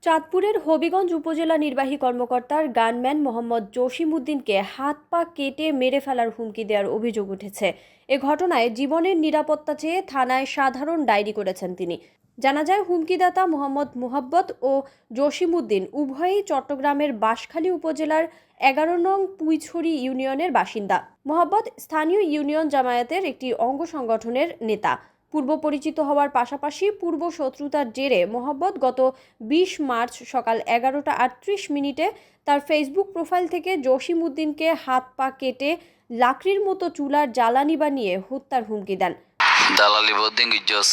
চাঁদপুরের হবিগঞ্জ উপজেলা নির্বাহী কর্মকর্তার গানম্যান মোহাম্মদ জসিমউদ্দিনকে হাত পা কেটে মেরে ফেলার হুমকি দেওয়ার অভিযোগ উঠেছে। এ ঘটনায় জীবনের নিরাপত্তা চেয়ে থানায় সাধারণ ডায়েরি করেছেন তিনি। জানা যায়, হুমকিদাতা মোহাম্মদ মুহাব্বত ও জসিমউদ্দিন উভয়ই চট্টগ্রামের বাঁশখালী উপজেলার ১১ নং পুইছড়ি ইউনিয়নের বাসিন্দা। মুহাব্বত স্থানীয় ইউনিয়ন জামায়াতের একটি অঙ্গ সংগঠনের নেতা। পূর্ব পরিচিত হওয়ার পাশাপাশি পূর্ব শত্রুতার জেরে মোহাব্বত গত ২০ মার্চ সকাল ১১টা ৩৮ মিনিটে তার ফেসবুক প্রোফাইল থেকে জসিমউদ্দিনকে হাত পা কেটে লাকড়ির মতো চুলার জ্বালানি বানিয়ে হত্যার হুমকি দেন। দালালি বহুত দিন গইছস,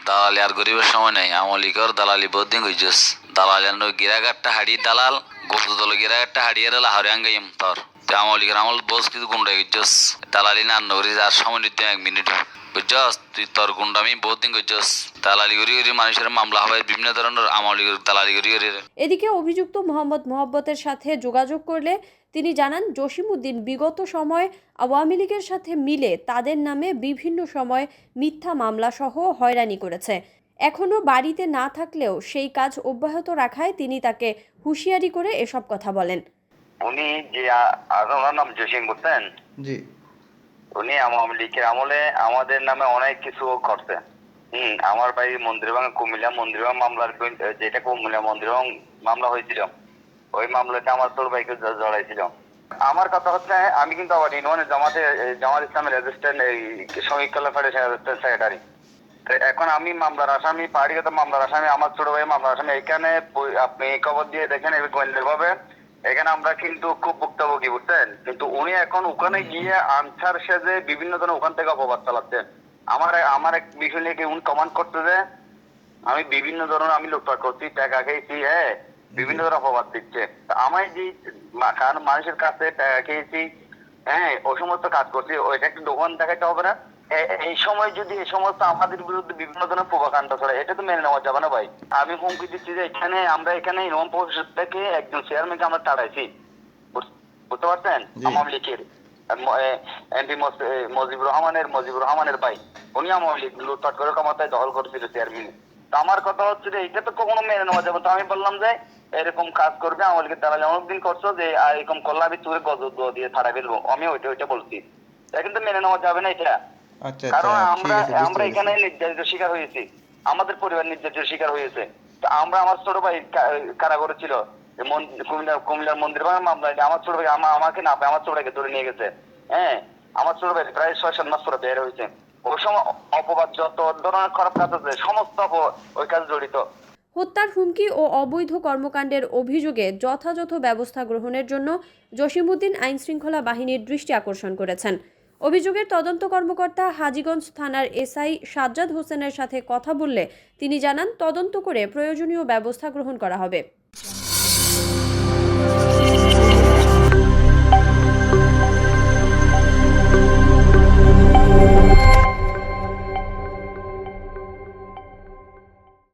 দালালি আর গরিবের সময় নাই। আমলি কর দালালি বহুত দিন গইছস। দালাল এর গিরাগাট্টা হাড়ি দালাল গোস্ত দল গিরাগাট্টা হাড়িয়ার লাহরে আঙ্গাইম তোর আমলি কর আমল বস কিছু গুন্ডা গইছস। দালালি না নগরি আর সময় নিতে ১ মিনিট বুঝছস। তুই তোর গুন্ডামি বহুত দিন গইছস। দালালি করি করি মানুষের মামলা হবে, বিভিন্ন ধরনের আমলি দালালি করি করি। এদিকে অভিযুক্ত মোহাম্মদ মুহাব্বতের সাথে যোগাযোগ করলে তিনি জানান, জসিমউদ্দিন বিগত সময় আওয়ামী লীগের সাথে মিলে তাদের নামে বিভিন্ন সময় মিথ্যা মামলা সহ হয়রানি করেছে। এখনও বাড়িতে না থাকলেও সেই কাজ অব্যাহত রাখায় তিনি তাকে হুঁশিয়ারি করে এসব কথা বলেন। উনি যে ওনার নাম জসিম বলতেন, জি, উনি আওয়ামী লীগের আমলে আমাদের নামে অনেক কিছু করছে। আমার ভাই মন্দিরভাঙা কুমিল্লা মন্দিরভাঙা মামলার যেটা কুমিল্লা মন্দিরভাঙা মামলা হয়েছিল, ওই মামলাতে আমার তোর ভাইকে জড়াইছিল। আমার কথা হচ্ছে, আমি কিন্তু আবার ইউনিয়নের জামাত ইসলামের রেজিস্ট্যান্ট শ্রমিক কল্যাণ ফেডারেশন রেজিস্ট্যান্ট সেক্রেটারি। এখন আমি মামলার আসামি, পাহাড়িগত মামলার আসামি, আমার ছোট ভাই মামলার আসামি। এখানে আপনি খবর দিয়ে দেখেন গোয়েন্দার ভাবে এখানে আমরা কিন্তু খুব ভুক্তভোগী, বুঝছেন। কিন্তু উনি এখন ওখানে গিয়ে আনসার সেজে বিভিন্ন ধরনের ওখান থেকে অপবাদ চালাচ্ছেন। আমার এক বিষয় নিয়ে উনি কমান্ড করতে যে আমি বিভিন্ন ধরনের আমি লোকটা করছি, টাকা খেয়েছি, হ্যাঁ, বিভিন্ন ধরনের অপবাদ দিচ্ছে। আমায় যে মানুষের কাছে টাকা খেয়েছি, হ্যাঁ, ওই সমস্ত কাজ করছি, ওইটা একটু দোকান দেখাতে হবে না? এই সময় যদি এই সমস্ত আমাদের বিরুদ্ধে বিভিন্ন ধরনের প্রোপাগান্ড চলে, এটা তো মেনে নেওয়া যাবে না ভাই। আমি হুমকি দিচ্ছি যে আমরা এখানে ইমাম পরিষদ থেকে একজন চেয়ারম্যানকে আমরা তাড়াইছি, বুঝতে পারছেন, আওয়ামী লীগের এমপি মুজিবুর রহমানের ভাই, উনি আওয়ামী লীগ লুটপাট করে ক্ষমতায় দখল করেছিল চেয়ারম্যান। তো আমার কথা হচ্ছে যে এটা তো কখনো মেনে নেওয়া যাবে। তো আমি বললাম যে এরকম কাজ করবে আওয়ামী লীগের তারা অনেকদিন করছো, যে এরকম করলে আমি তুই গজ দিয়ে ছাড়া ফেলবো, আমি ওইটা বলছি। এটা কিন্তু মেনে নেওয়া যাবে না এটা। কারণ আমরা এখানে নির্যাতিত শিকার হয়েছি, আমাদের পরিবার নির্যাতিত শিকার হয়েছে। তো আমার ছোট ভাই কারাগারে ছিল কুমিল্লার মন্দির মামলায়। আমার ছোট ভাই আমাকে না পায়, আমার ছোট ভাইকে ধরে নিয়ে গেছে। হ্যাঁ, আমার ছোট ভাই প্রায় ৬-৭ মাস পরে বের হয়েছে। ওই সময় অপবাদ যত ধরনের খারাপ কাজ আছে সমস্ত ওই কাজ জড়িত। হত্যার হুমকি ও অবৈধ কর্মকাণ্ডের অভিযোগে যথাযথ ব্যবস্থা গ্রহণের জন্য জসিমউদ্দিন আইনশৃঙ্খলা বাহিনীর দৃষ্টি আকর্ষণ করেছেন। অভিযোগের তদন্ত কর্মকর্তা হাজীগঞ্জ থানার এসআই সাজ্জাদ হোসেনের সাথে কথা বললে তিনি জানান, তদন্ত করে প্রয়োজনীয় ব্যবস্থা গ্রহণ করা হবে।